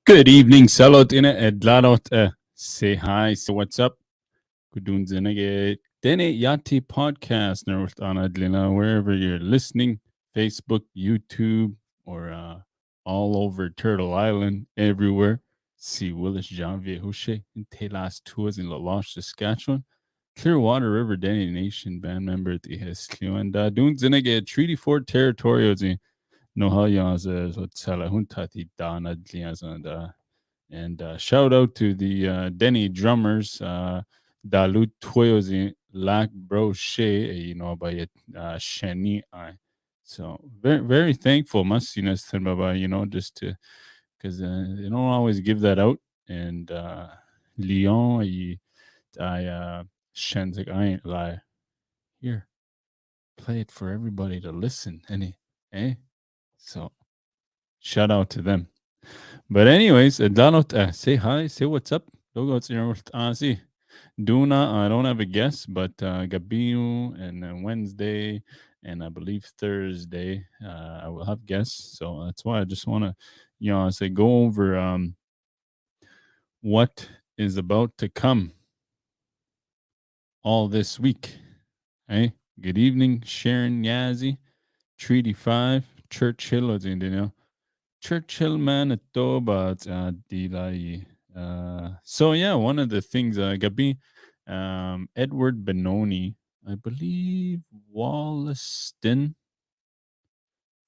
Good evening, Salot in Edladot. Say hi, say what's up. Kudun Zenege Dene Yati podcast, North Anadlina, wherever you're listening, Facebook, YouTube, or all over Turtle Island, everywhere. See Willis Janvier Hushe in Telas Tours in La Loche, Saskatchewan. Clearwater River Dene Nation band member at the Heslio and Dun Zenege Treaty 4 territorials in Nohalyas, Hotsala Huntati Danadlias and shout out to the Denny drummers, Dalut Toyozi, Lak Bro She, by it, Shani I. So very, very thankful, Masinas Baba, just to, because they don't always give that out. And Lyon, Shenzek, I ain't lie. Here, play it for everybody to listen. So shout out to them. But anyways, Donald, say hi, say what's up. Logo see. Duna, I don't have a guest, but Gabino and Wednesday and I believe Thursday, I will have guests. So that's why I just want to, say go over what is about to come all this week. Hey, good evening, Sharon Yazzie, Treaty 5, Churchill, Churchill, Manitoba, Dilai. So yeah, one of the things, Gabi, Edward Benoni, I believe Wollaston,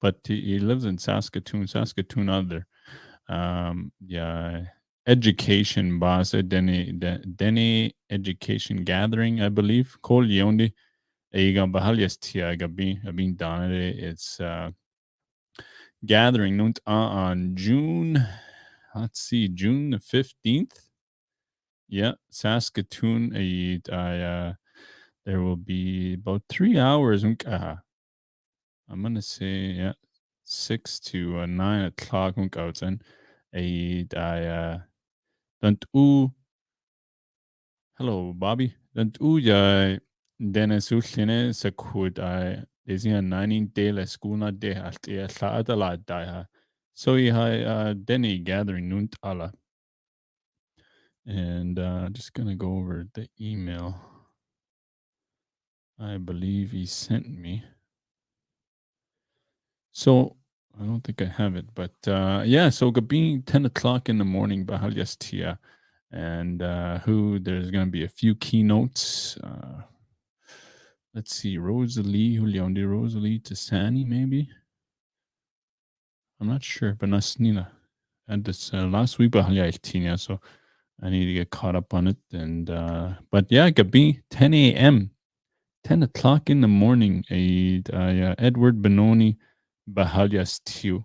but he lives in Saskatoon other. Yeah, education boss, Dene education gathering, I believe. Cole Yondi, Egan Bahalias Tia Gabi, Abin Donade. It's gathering on June. Let's see, June the 15th. Yeah, Saskatoon. There will be about 3 hours. I'm gonna say 6 to 9 o'clock. Don't hello, Bobby. Don't Dennis Ushine Sakud. There's 19 la school not de ha. So Denny gathering nunt ala. And just gonna go over the email I believe he sent me. So I don't think I have it, but so being 10 o'clock in the morning, Bahalyas Tia, and there's gonna be a few keynotes. Let's see, Rosalie Tasani, maybe. I'm not sure, but Nasnina. And this last week, Bahalyas so I need to get caught up on it. And but yeah, Gabi, 10 a.m. 10 o'clock in the morning, Edward Benoni Bahalyas Tiu.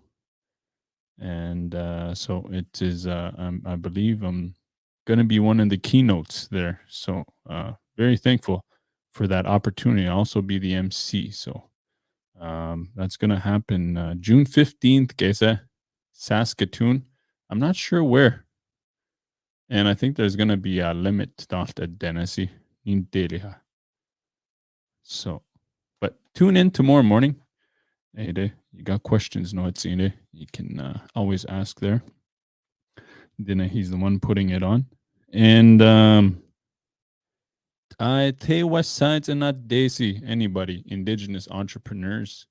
And so it is, I believe I'm going to be one of the keynotes there. So very thankful for that opportunity. I'll also be the MC. So that's going to happen June 15th, Gesa, Saskatoon. I'm not sure where. And I think there's going to be a limit after Denesi in Delia. So, but tune in tomorrow morning. Hey, you got questions, no, it's in you can always ask there. Then he's the one putting it on. And I tell West Sides and not Daisy, anybody, indigenous entrepreneurs,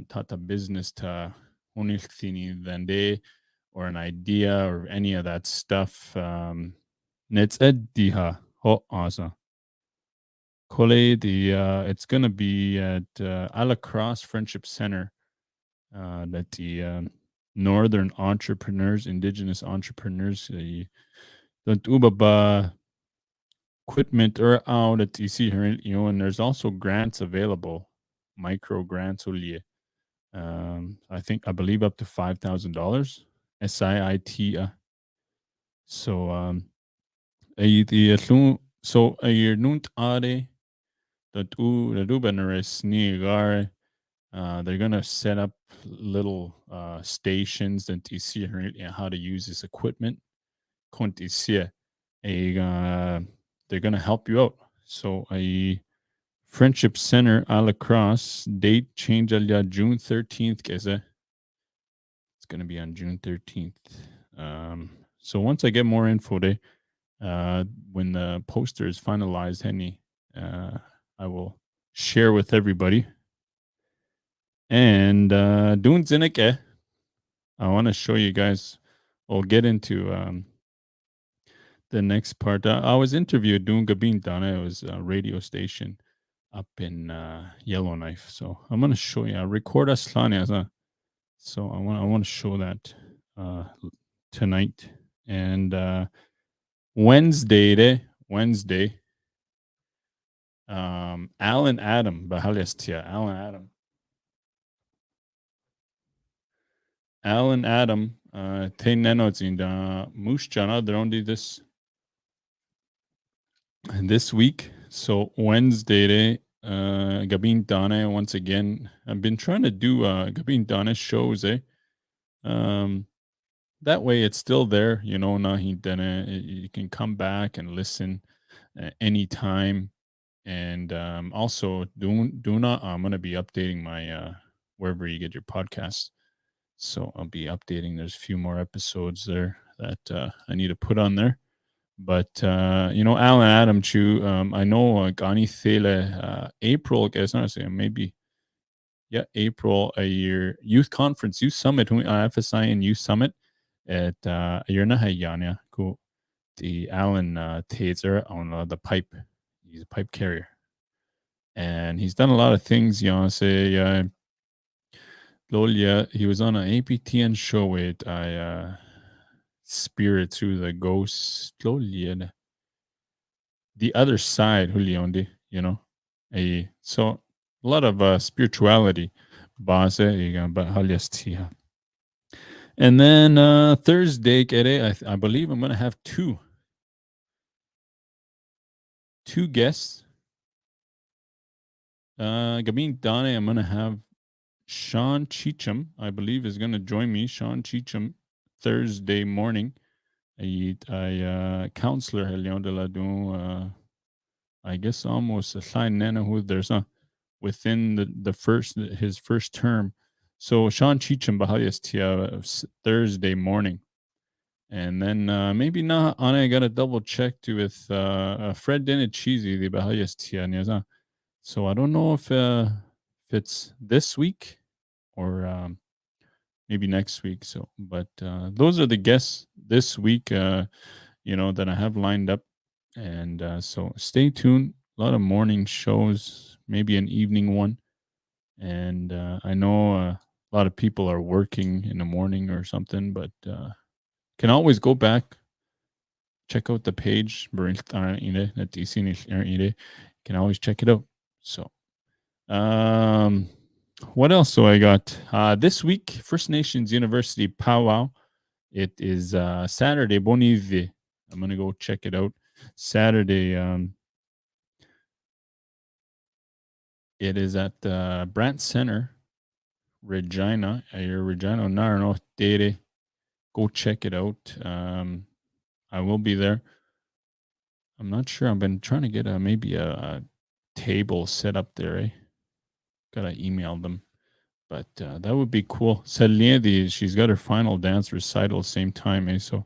tata business ta honilthini than or an idea or any of that stuff. Nets diha ho asa. Kole it's gonna be at Alacrosse Friendship Center. That the northern entrepreneurs, indigenous entrepreneurs, don't ubaba equipment or out at EC here, and there's also grants available, micro grants. I believe up to $5,000 SIIT. So so a year nunt are that ubenares nigar. They're gonna set up little stations that you see how to use this equipment. They're gonna help you out. So a Friendship Center à la Crosse date change June 13th. It's gonna be on June 13th. So once I get more info, day, uh, when the poster is finalized, Henny, uh, I will share with everybody. And doing Zinike, I want to show you guys. We'll get into the next part. I was interviewed doing Gabin Dana. It was a radio station up in Yellowknife. So I'm gonna show you. I record Aslani as a. So I want to show that uh, tonight and Wednesday. Alan Adam Bahaliastia. Alan Adam. Te nenotzin da mushjana. They're only this week. So Wednesday, Gabin Dane once again. I've been trying to do Gabin Dane shows, eh? Um, that way it's still there, Nahi Dene. You can come back and listen anytime. And also, Duna, I'm gonna be updating my wherever you get your podcasts. So I'll be updating. There's a few more episodes there that I need to put on there. But Alan Adam Chu, I know Gani Thele April, guys, not say maybe April a year youth conference, youth summit, FSI youth summit at Yerna Hayanya, cool. The Alan Taser on the pipe. He's a pipe carrier. And he's done a lot of things, say Lolia, he was on an APTN show with Spirit through the Ghost. Lolia, the other side, Juliondi, so a lot of spirituality. Base, and then Thursday, I believe I'm going to have two guests. Gabin Dane, I'm going to have Sean Cheecham, I believe, is going to join me. Sean Cheecham, Thursday morning. Counselor Helion de la Dun, I guess almost a sign Nana who there's a within his first term. So Sean Cheecham Bahalias Tia Thursday morning. And then maybe not I gotta double check to with Fred Dene Cheesy the Bahalias Tia. So I don't know if it's this week or maybe next week. So, but those are the guests this week, that I have lined up. And so stay tuned. A lot of morning shows, maybe an evening one. And I know a lot of people are working in the morning or something, but can always go back, check out the page. Can always check it out. So, what else do I got? This week, First Nations University powwow. It is Saturday, Bonive. I'm gonna go check it out. Saturday, it is at Brant Center, Regina. Regina, Narano, Dere. Go check it out. I will be there. I'm not sure. I've been trying to get maybe a table set up there. Gotta email them. But that would be cool. Celine, she's got her final dance recital same time, so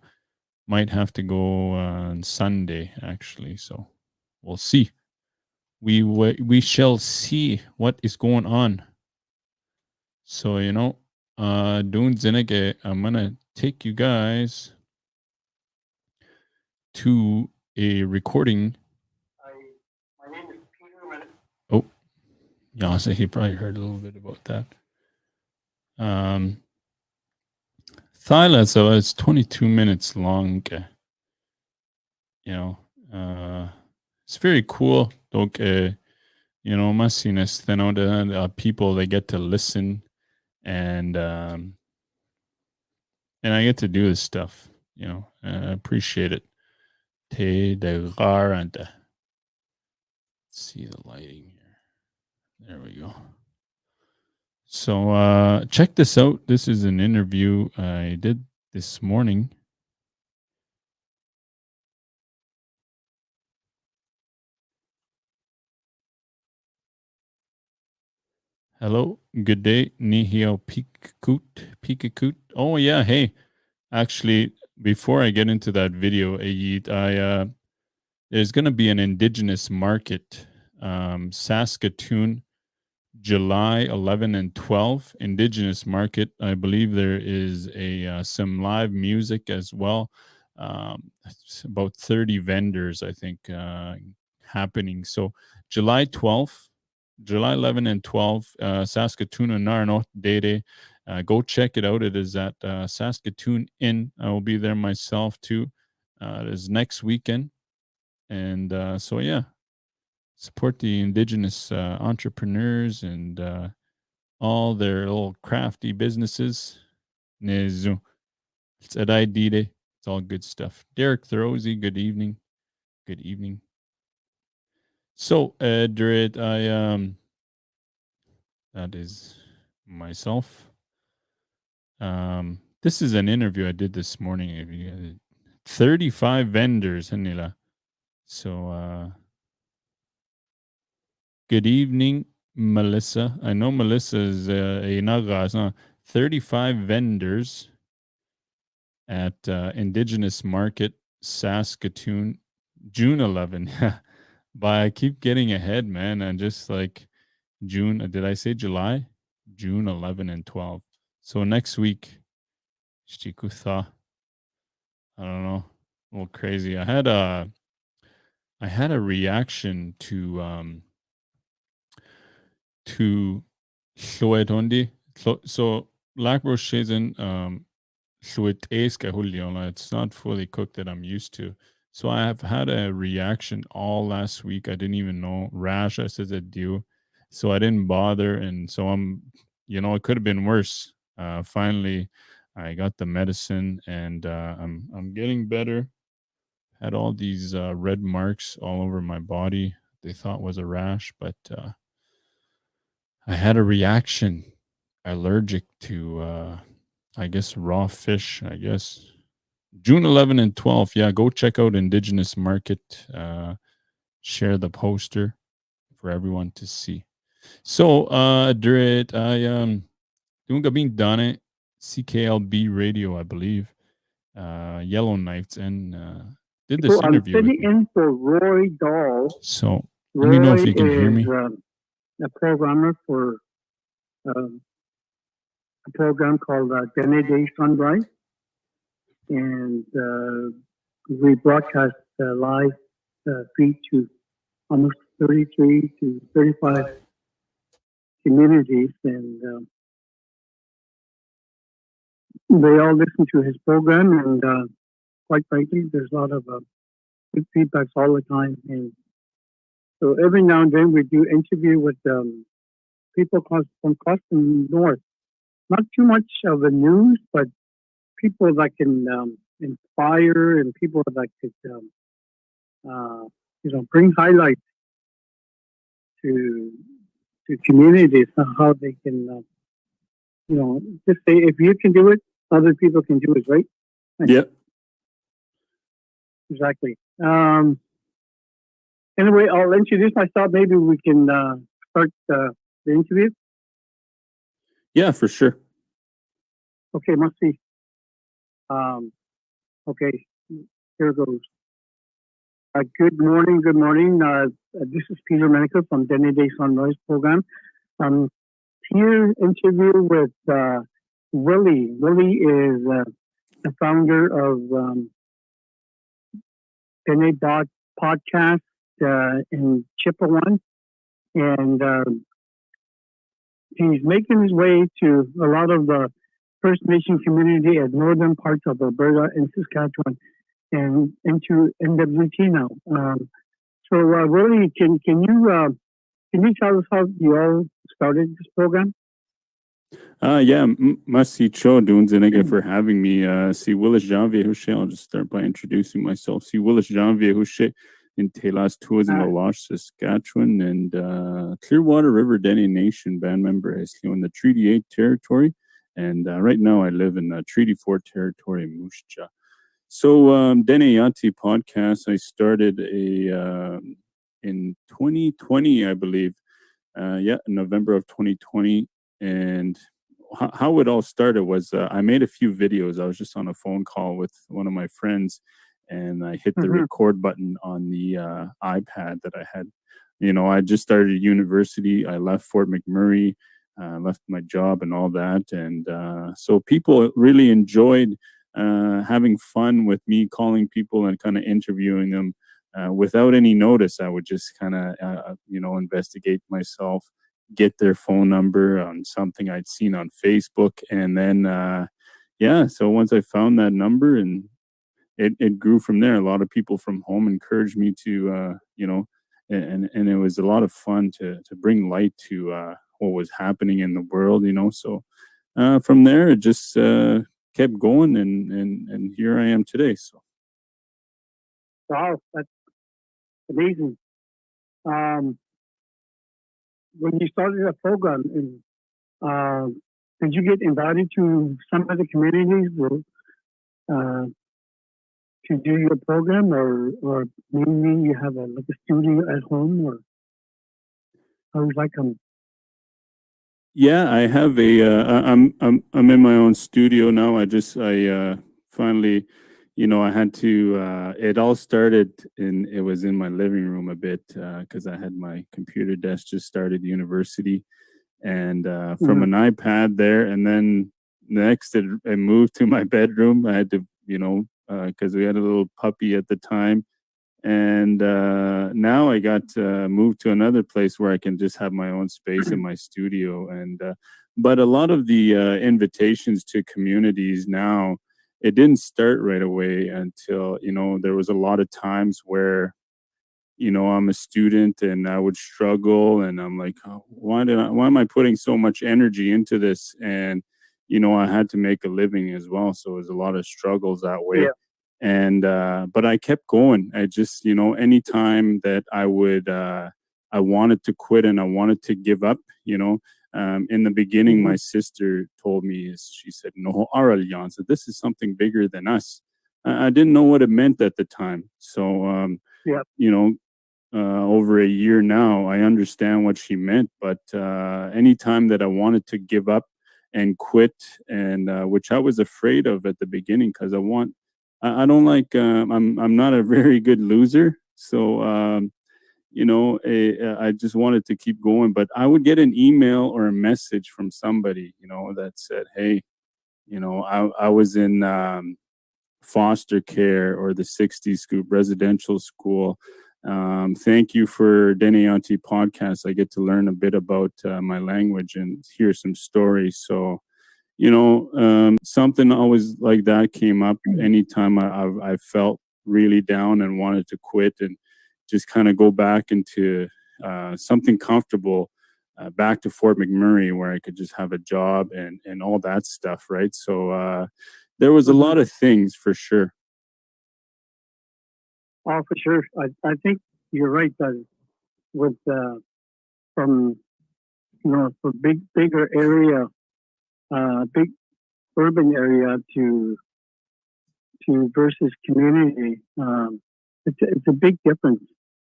might have to go on Sunday actually. So we'll see. We shall see what is going on. So doing Zinege, I'm gonna take you guys to a recording. My name is Peter. Oh, yeah, so he probably heard a little bit about that. Thyla, so it's 22 minutes long. It's very cool. Masines, the people they get to listen and I get to do this stuff. I appreciate it. Te de garante. See the lighting here. There we go. So check this out. This is an interview I did this morning. Hello, good day, Nihio Pikakut. Oh yeah, hey. Actually, before I get into that video, Ayit, there's going to be an indigenous market, Saskatoon, July 11 and 12, indigenous market. I believe there is some live music as well. It's about 30 vendors, I think, happening. So July 12th, July 11 and 12, Saskatoon and Narno Dede. Go check it out. It is at Saskatoon Inn. I will be there myself too. It is next weekend. And so, yeah, support the indigenous entrepreneurs and all their little crafty businesses. Nezu. It's at Idide. It's all good stuff. Derek Throsey, good evening. Good evening. So, Dred, that is myself. This is an interview I did this morning. 35 vendors, Hanila. So, good evening, Melissa. I know Melissa is a Naga. 35 vendors at Indigenous Market, Saskatoon, June 11. But I keep getting ahead, man. And just like June, did I say July? June 11 and 12. So next week, Shikutha. I don't know. A little crazy. I had a reaction to Llywedhondi. So Black Roshazen it's not fully cooked that I'm used to. So I have had a reaction all last week. I didn't even know. Rash, I said that due. So I didn't bother. And so it could have been worse. Finally, I got the medicine and I'm getting better. Had all these red marks all over my body. They thought was a rash, but I had a reaction. Allergic to I guess raw fish, I guess. June 11 and 12. Yeah, go check out Indigenous Market. Share the poster for everyone to see. So, Dred, I doing being done it. CKLB radio, I believe. Yellowknife and did this interview. I'm sitting in for Roy Dahl. So let me know if you can hear me. A programmer for a program called Dene Yati Sunrise, and we broadcast live feed to almost 33 to 35 communities, and they all listen to his program, and quite frankly, there's a lot of good feedbacks all the time. And so every now and then we do interview with people from across the north. Not too much of the news, but people that can inspire and people that could, bring highlights to communities on how they can, just say if you can do it, other people can do it, right? Yep. Exactly. Anyway, I'll introduce myself. Maybe we can start the interview. Yeah, for sure. Okay, must see. Okay, here goes. Good morning. This is Peter Menica from Dene Yati Sunrise program. I'm here interview with Willie. Willie is the founder of Dene podcast in Chippewa, and he's making his way to a lot of the First Nation community at northern parts of Alberta and Saskatchewan, and into NWT now. So, Willie, can you tell us how you all started this program? Yeah, merci cho Dunzenega for having me. Si Willis Janvier Hushe, I'll just start by introducing myself. Si Willis Janvier Hushe in Telas Tours in Lawash, Saskatchewan, and Clearwater River Dene Nation band member is in the Treaty 8 territory. And right now I live in Treaty 4 territory, Mushja. So Dene Yati podcast, I started in 2020, I believe. In November of 2020. And how it all started was I made a few videos. I was just on a phone call with one of my friends, and I hit the Mm-hmm. record button on the iPad that I had. I just started university. I left Fort McMurray, left my job and all that, and so people really enjoyed having fun with me calling people and kind of interviewing them without any notice. I would just kind of investigate myself, get their phone number on something I'd seen on Facebook, and then yeah, so once I found that number, and it grew from there. A lot of people from home encouraged me to and it was a lot of fun to bring light to what was happening in the world, so from there it just kept going, and here I am today. So Wow, that's amazing. Um, when you started the program, and uh, did you get invited to some of the communities uh, to do your program, or mainly you have like a studio at home, or how was that come? yeah, I have I'm in my own studio now. I finally, I had to it all started it was in my living room a bit because I had my computer desk, just started university, and from Mm-hmm. an iPad there, and then next it moved to my bedroom. I had to, because we had a little puppy at the time, and now I got moved to another place where I can just have my own space in my studio. And but a lot of the invitations to communities now, it didn't start right away until there was a lot of times where I'm a student and I would struggle, and I'm like, oh, why am I putting so much energy into this? And I had to make a living as well, so it was a lot of struggles that way. Yeah. And but I kept going. I just, anytime that I wanted to quit and I wanted to give up, in the beginning, Mm-hmm. my sister told me, she said, no, our alliance, this is something bigger than us. I didn't know what it meant at the time. So Yeah. you know over a year now, I understand what she meant. But anytime that I wanted to give up and quit, and which I was afraid of at the beginning, because I don't like, I'm not a very good loser. So, I just wanted to keep going. But I would get an email or a message from somebody, that said, hey, I was in foster care or the 60 Scoop residential school. Thank you for Dene Yati podcast. I get to learn a bit about my language and hear some stories. So, something always like that came up anytime I felt really down and wanted to quit and just kind of go back into something comfortable, back to Fort McMurray, where I could just have a job and all that stuff, right? So there was a Mm-hmm. lot of things for sure. Oh, for sure. I think you're right that with from for bigger area, big urban area to versus community, it's a big difference.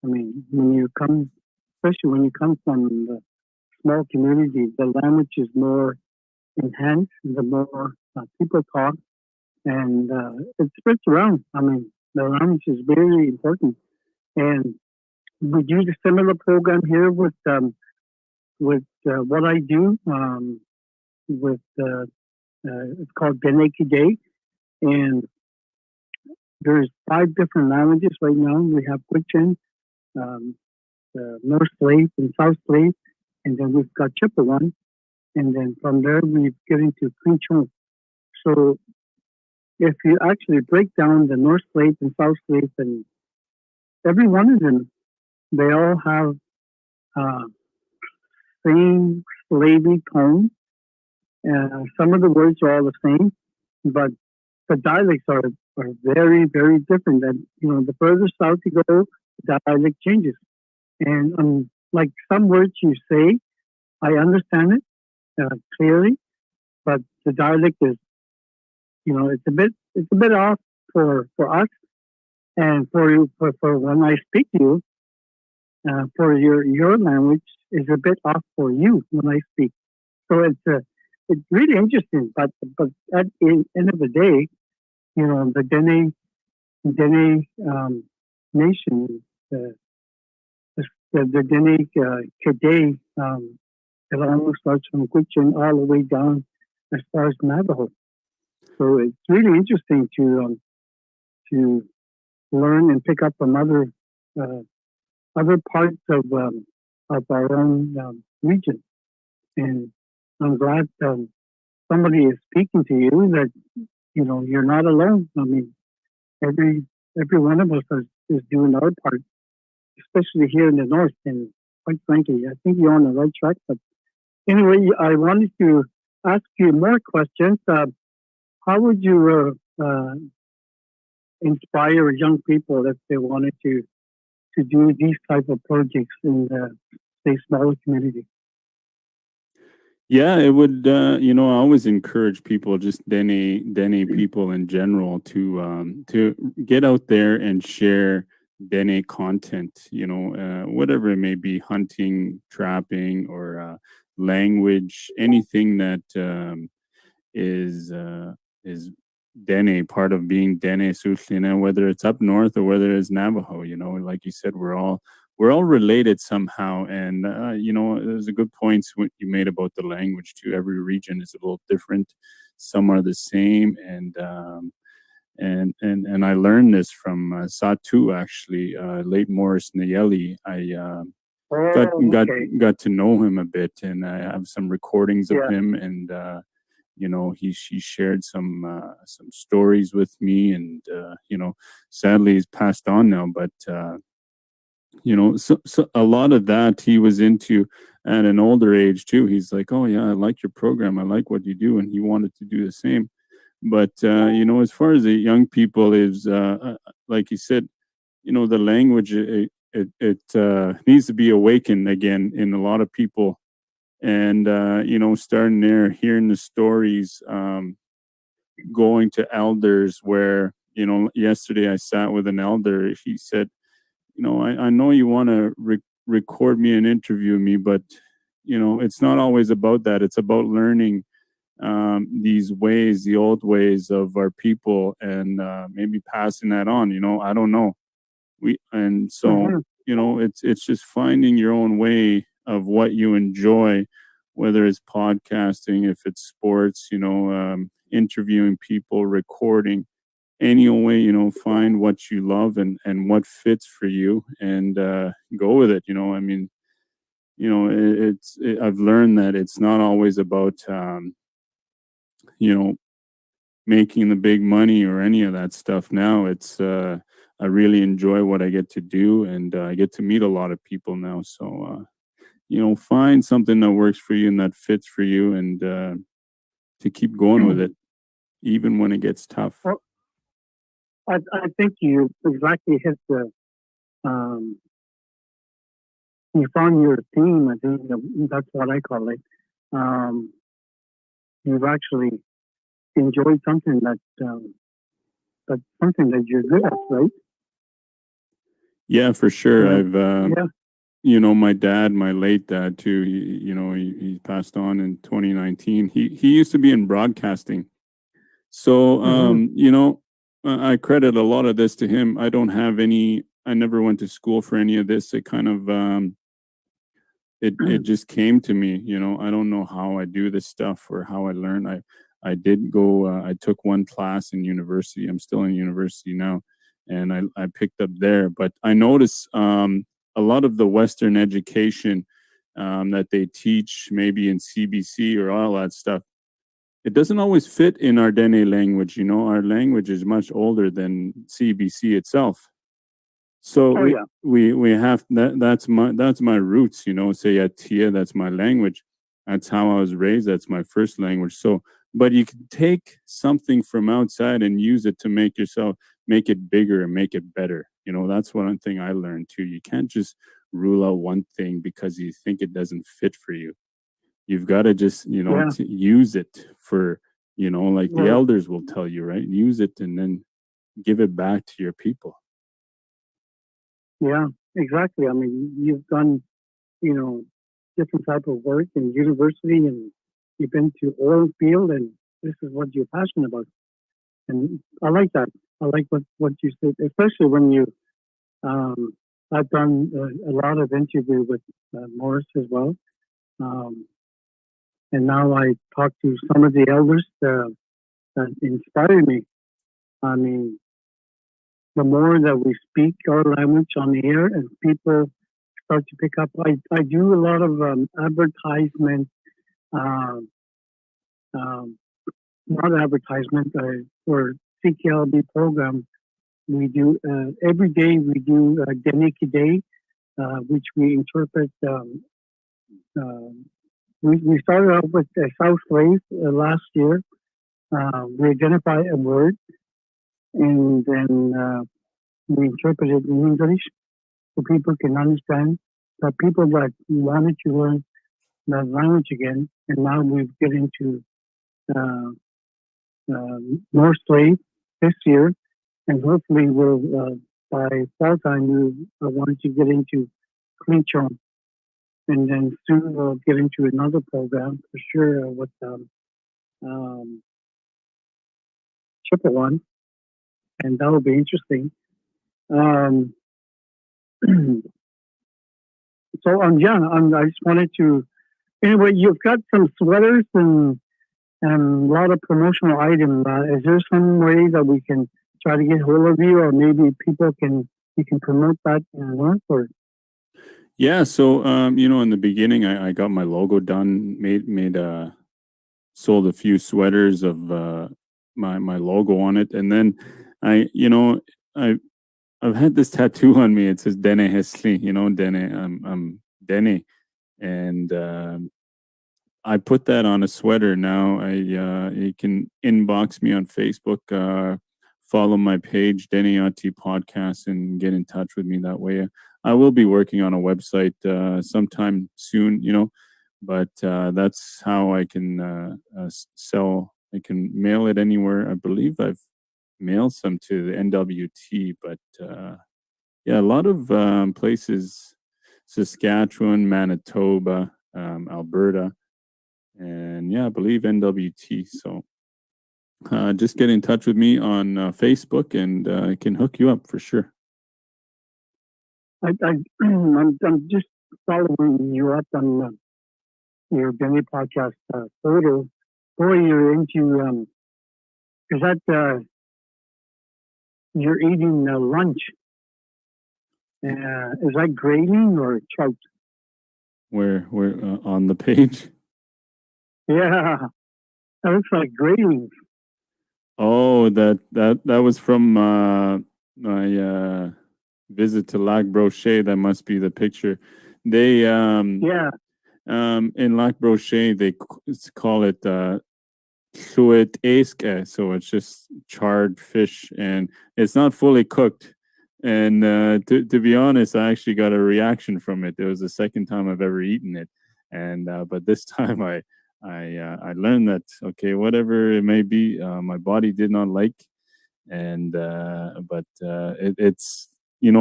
I mean, especially when you come from the small community, the language is more enhanced. The more people talk, and it spreads around. I mean, the language is very important, and we do the similar program here with what I do with it's called Dene Yati, and there's 5 different languages right now. We have Gwich'in, um, the North Slave and South Slave, and then we've got Chippewan, and then from there we get into Quechua. So if you actually break down the North Slave and South Slave, and every one of them, they all have uh, same slavey tone. Some of the words are all the same, but the dialects are very, very different. And, the further south you go, the dialect changes. And like some words you say, I understand it clearly, but the dialect is, it's a bit off for us. And for you, for when I speak to you, for your language is a bit off for you when I speak. So it's really interesting. But at the end of the day, the Dene nation, the the Dene Kade, it almost starts from Gwich'in all the way down as far as Navajo. So it's really interesting to learn and pick up from uh, other parts of our own region. And I'm glad somebody is speaking to you that you're not alone. I mean, every every one of us is doing our part, especially here in the north. And quite frankly, I think you're on the right track. But anyway, I wanted to ask you more questions. How would you inspire young people if they wanted to do these type of projects in the say smaller community? Yeah, it would. I always encourage people, just Dene people in general, to get out there and share Dene content. Whatever it may be, hunting, trapping, or language, anything that is is Dene, part of being Dene Sutlina, whether it's up north or whether it's Navajo. Like you said, we're all related somehow. And there's a good points what you made about the language too. Every region is a little different. Some are the same, and I learned this from Satu, actually, late Morris Nayeli. I got Oh, got okay. got to know him a bit, and I have some recordings of Yeah. him, and he shared some stories with me, and sadly he's passed on now, but so a lot of that he was into at an older age too. He's like, oh yeah, I like your program, I like what you do, and he wanted to do the same. But as far as the young people is, like you said, the language, it needs to be awakened again in a lot of people. And starting there, hearing the stories, going to elders, where yesterday I sat with an elder. He said, I know you want to record me and interview me, but it's not always about that. It's about learning these ways, the old ways of our people, and maybe passing that on. I don't know. And so Hmm. it's just finding your own way of what you enjoy, whether it's podcasting, if it's sports, interviewing people, recording, any way, find what you love and what fits for you, and go with it. I mean, I've learned that it's not always about you know making the big money or any of that stuff. Now it's I really enjoy what I get to do, and I get to meet a lot of people now. So find something that works for you and that fits for you, and to keep going with it even when it gets tough. Well, I think you exactly hit the um, you found your theme. I think that's what I call it. Um, you've actually enjoyed something that's something that you're good at, right? Yeah, for sure. Yeah, I've yeah. my dad, my late dad too, he passed on in 2019. He used to be in broadcasting. So Hmm. I credit a lot of this to him. I never went to school for any of this. It kind of it just came to me. I don't know how I do this stuff or how I learn. I did go, I took one class in university. I'm still in university now, and I picked up there. But I notice a lot of the Western education that they teach, maybe in CBC or all that stuff, it doesn't always fit in our Dene language. Our language is much older than CBC itself. So Oh we yeah, we have that's my roots. Say Atia, that's my language. That's how I was raised. That's my first language. So, but you can take something from outside and use it to make it bigger and make it better. That's one thing I learned too. You can't just rule out one thing because you think it doesn't fit for you. You've got to just yeah. to use it for like the Well, elders will tell you, right? Use it and then give it back to your people. yeah, exactly. I mean, you've done you know different type of work in university and you've been to oil field and this is what you're passionate about. And I like that. I like what you said, especially when you, um, I've done a lot of interview with Morris as well. Um, and now I talk to some of the elders that inspire me. I mean, the more that we speak our language on the air and people start to pick up, I do a lot of advertisement, um, um, not advertisement, for CKLB program. We do every day. We do Dene Yati, which we interpret. We started out with South Wave last year. We identify a word and then we interpret it in English so people can understand. The people that wanted to learn that language again, and now we get into uh, more slave this year, and hopefully we'll by fall time we wanted to get into Clinchon, and then soon we'll get into another program for sure with um, Chippewa, and that will be interesting. Um, yeah, I just wanted to. Anyway, you've got some sweaters and a lot of promotional items. Is there some way that we can try to get hold of you, or maybe you can promote that in work? Or Yeah, so in the beginning, I got my logo done, sold a few sweaters of my logo on it, and then I you know I I've had this tattoo on me. It says Dene Hesli, Dene. I'm Dene, and I put that on a sweater now. You can inbox me on Facebook, follow my page, Dene Yati Podcast, and get in touch with me that way. I will be working on a website sometime soon, but that's how I can sell. I can mail it anywhere. I believe I've mailed some to the NWT, but yeah, a lot of places: Saskatchewan, Manitoba, Alberta, and yeah, I believe NWT. So just get in touch with me on Facebook, and I can hook you up for sure. I'm just following you up on your Benny podcast photo. Boy, you're into is that you're eating lunch? Is that gravy or trout? Where on the page? Yeah, that looks like gravy. Oh, that was from my visit to Lac Brochet. That must be the picture. They Yeah. In Lac Brochet they call it suet-esque, so it's just charred fish, and it's not fully cooked. And to be honest, I actually got a reaction from it. It was the second time I've ever eaten it, and but this time I learned that okay, whatever it may be, my body did not like, and but it's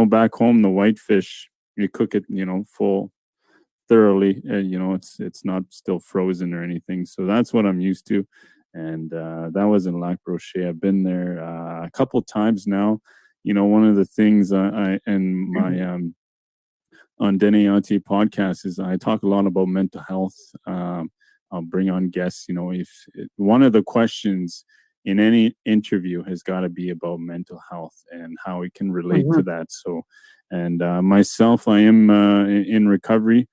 back home the whitefish you cook it full thoroughly, and it's not still frozen or anything. So that's what I'm used to, and that was in Lac Brochet. I've been there a couple times now. One of the things I and my on Dene Yati podcast is I talk a lot about mental health. I'll bring on guests. If one of the questions in any interview has got to be about mental health and how we can relate to that. So, and myself, I am in recovery.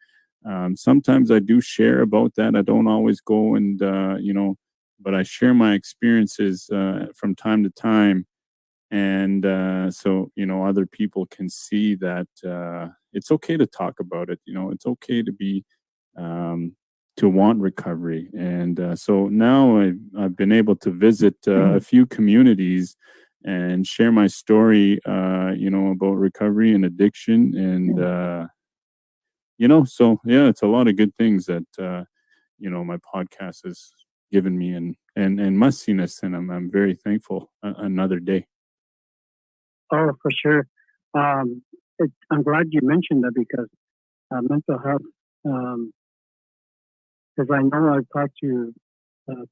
Sometimes I do share about that. I don't always go and but I share my experiences from time to time, and so other people can see that it's okay to talk about it. It's okay to be um, to want recovery, and so now I've been able to visit a few communities and share my story, about recovery and addiction, and so yeah, it's a lot of good things that my podcast has given me, and mustiness, and I'm very thankful another day. Oh, for sure. Um, I'm glad you mentioned that because mental health um, because I know I talked to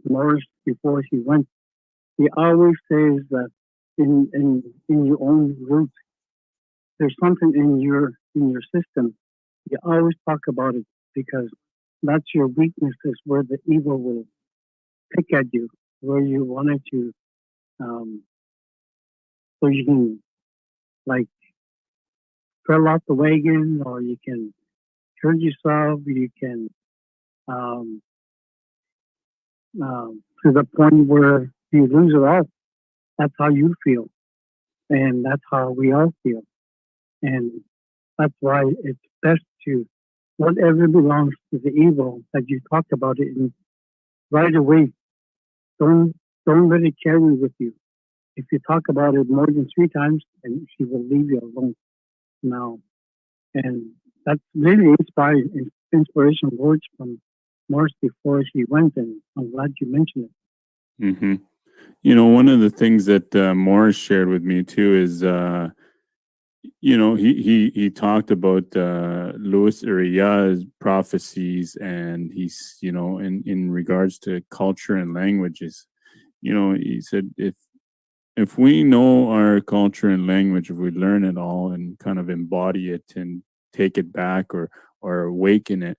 Morris before he went. He always says that in your own roots, there's something in your system. You always talk about it because that's your weaknesses where the evil will pick at you, where you wanted to, um, so you can like fell off the wagon, or you can hurt yourself, you can um, to the point where you lose it all. That's how you feel, and that's how we all feel, and that's why it's best to whatever belongs to the evil that you talked about it in right away. Don't don't let it carry with you. If you talk about it more than 3 times, then she will leave you alone now. And that's really inspiration words from Morris before she went, and I'm glad you mentioned it. Mm-hmm. One of the things that Morris shared with me too is, he talked about Louis Uriah's prophecies, and he's, in regards to culture and languages. He said if we know our culture and language, if we learn it all and kind of embody it and take it back or awaken it,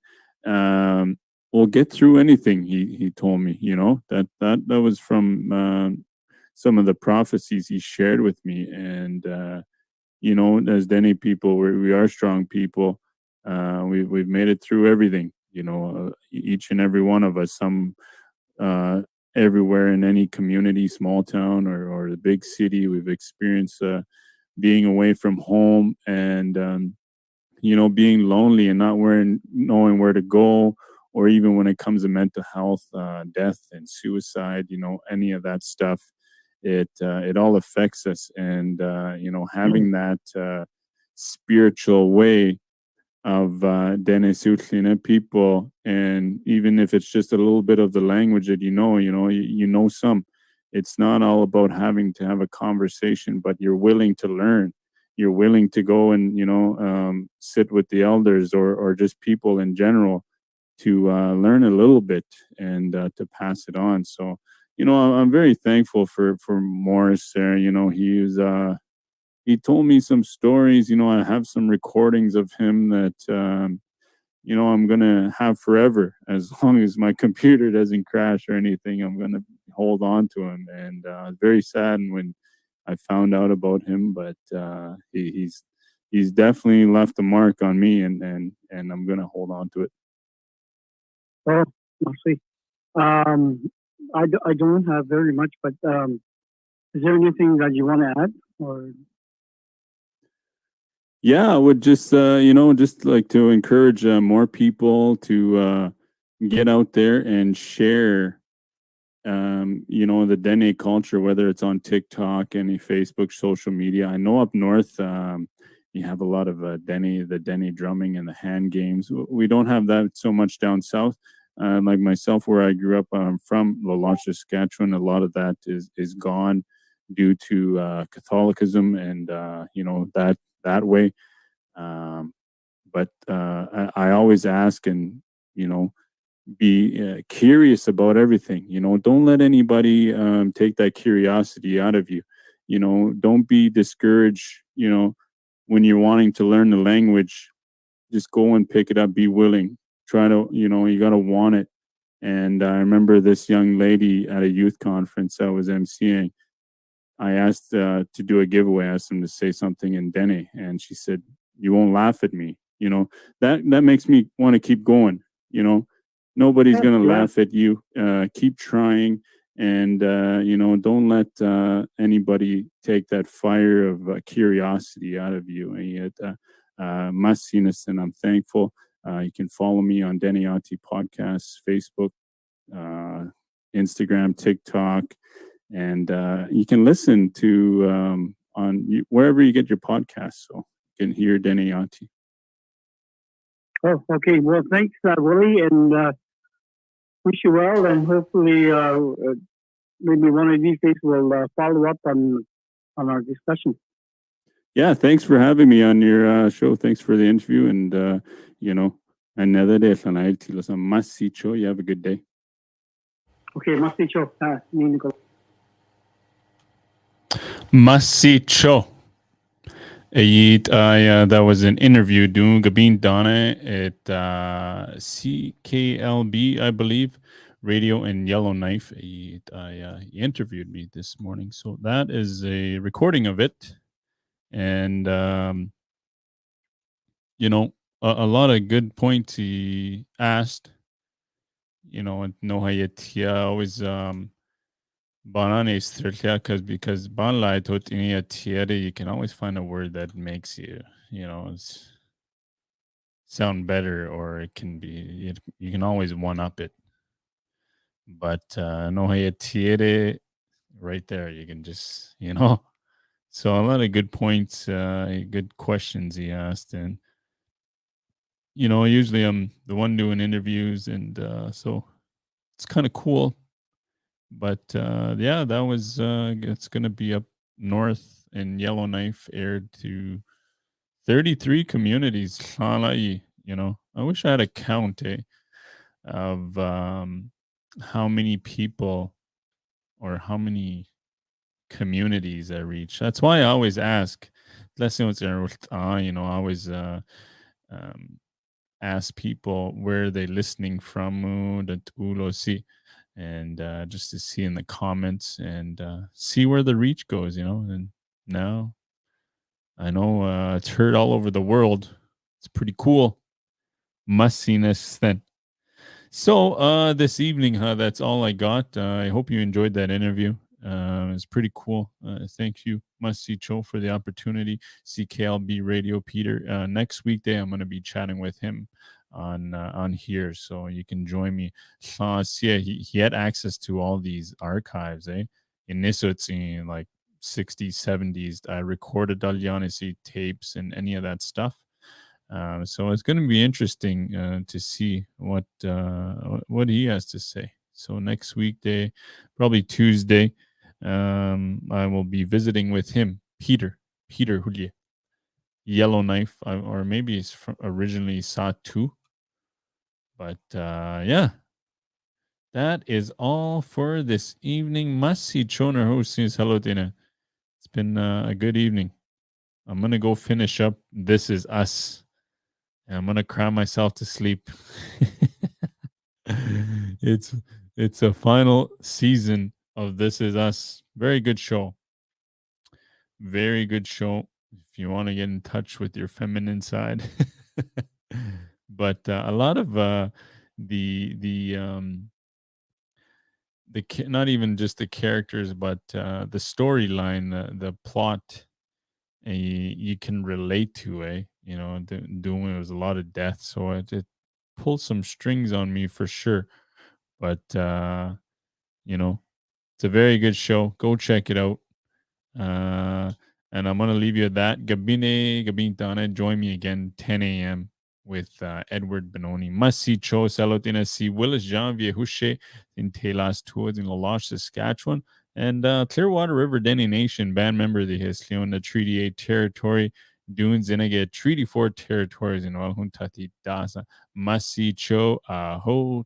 we'll get through anything. He told me, that was from some of the prophecies he shared with me, and as Dene people, we are strong people. We've made it through everything. Each and every one of us, some uh, everywhere in any community, small town or the big city. We've experienced being away from home, and being lonely and not knowing where to go, or even when it comes to mental health, death and suicide, any of that stuff. It all affects us, and having that spiritual way of Dene Sutlina people, and even if it's just a little bit of the language that you know some. It's not all about having to have a conversation, but you're willing to learn. You're willing to go and sit with the elders, or just people in general, to learn a little bit, and to pass it on. So I'm very thankful for Morris there. He told me some stories. I have some recordings of him that I'm gonna have forever. As long as my computer doesn't crash or anything, I'm gonna hold on to him. And very saddened when I found out about him, but he's definitely left a mark on me, and I'm gonna hold on to it. Well, I'll see. Um, I don't have very much, but is there anything that you want to add? Or Yeah, I would just just like to encourage more people to get out there and share the Dene culture, whether it's on TikTok, any Facebook, social media. I know up north, you have a lot of the Dene drumming and the hand games. We don't have that so much down south. Like myself, where I grew up, from La Loche, Saskatchewan, a lot of that is gone due to Catholicism, and that way. Um, but I always ask, and be curious about everything. Don't let anybody take that curiosity out of you. Don't be discouraged. When you're wanting to learn the language, just go and pick it up. Be willing. Try to, you got to want it. And I remember this young lady at a youth conference I was emceeing. I asked to do a giveaway. I asked them to say something in Dene, and she said, "You won't laugh at me." That makes me want to keep going. Nobody's yeah, gonna you're right. laugh at you. Keep trying, and don't let anybody take that fire of curiosity out of you. And yet, Masinas, and I'm thankful. You can follow me on Dene Yati Podcasts, Facebook, uh, Instagram, TikTok, and you can listen to wherever you get your podcasts, so you can hear Dene Yati. Oh, okay. Well, thanks, Willie, and wish you well, and hopefully, maybe one of these days we'll follow up on our discussion. Yeah, thanks for having me on your show. Thanks for the interview, and you know, Another day, Tilo. Masicho. You have a good day. Okay, Masicho. Masicho. That was an interview doing Gabin Donna at CKLB, I believe, Radio and Yellowknife. He interviewed me this morning. So that is a recording of it. And, a lot of good points he asked. And no Hayatia always Banane because Banlai Totinia Tiere, you can always find a word that makes you, sound better, or it can be, you can always one up it. But no Tiere, right there, you can just, So a lot of good points, good questions he asked. And, usually I'm the one doing interviews. And so it's kind of cool. But yeah, that was it's gonna be up north in Yellowknife, aired to 33 communities. Halai, I wish I had a count of how many people or how many communities I reach. That's why I always ask. I always um, ask people where they listening from, and just to see in the comments and see where the reach goes, And now I know it's heard all over the world. It's pretty cool. Must see this then. So this evening, that's all I got. I hope you enjoyed that interview. It's pretty cool. Thank you, Must See Cho, for the opportunity. CKLB Radio Peter. Next weekday, I'm going to be chatting with him on here, so you can join me. Yeah, he had access to all these archives, In this, it's in like 60s, 70s. I recorded Dalyanisi tapes and any of that stuff. So it's going to be interesting to see what he has to say. So next weekday, probably Tuesday, I will be visiting with him, Peter Hulye, Yellowknife, or maybe it's originally Satu. But yeah, that is all for this evening. Masi Choner hosting hello dinner. It's been a good evening. I'm gonna go finish up This Is Us. And I'm gonna cry myself to sleep. it's a final season of This Is Us. Very good show. Very good show. If you want to get in touch with your feminine side, but a lot of not even just the characters, but the storyline, the plot, you can relate to, doing it was a lot of death, so it pulled some strings on me for sure. But it's a very good show. Go check it out. And I'm gonna leave you at that. Gabin Tana, join me again 10 a.m. with Edward Benoni. Masi Cho Salotina si Willis Janvier Hushe in Telas Tours in Laloche, Saskatchewan. And Clearwater River Dene Nation, band member of the Hisleon, the Treaty 8 territory, Dunes Inage, Treaty 4 territories in Walhuntati Dasa. Masi Cho Aho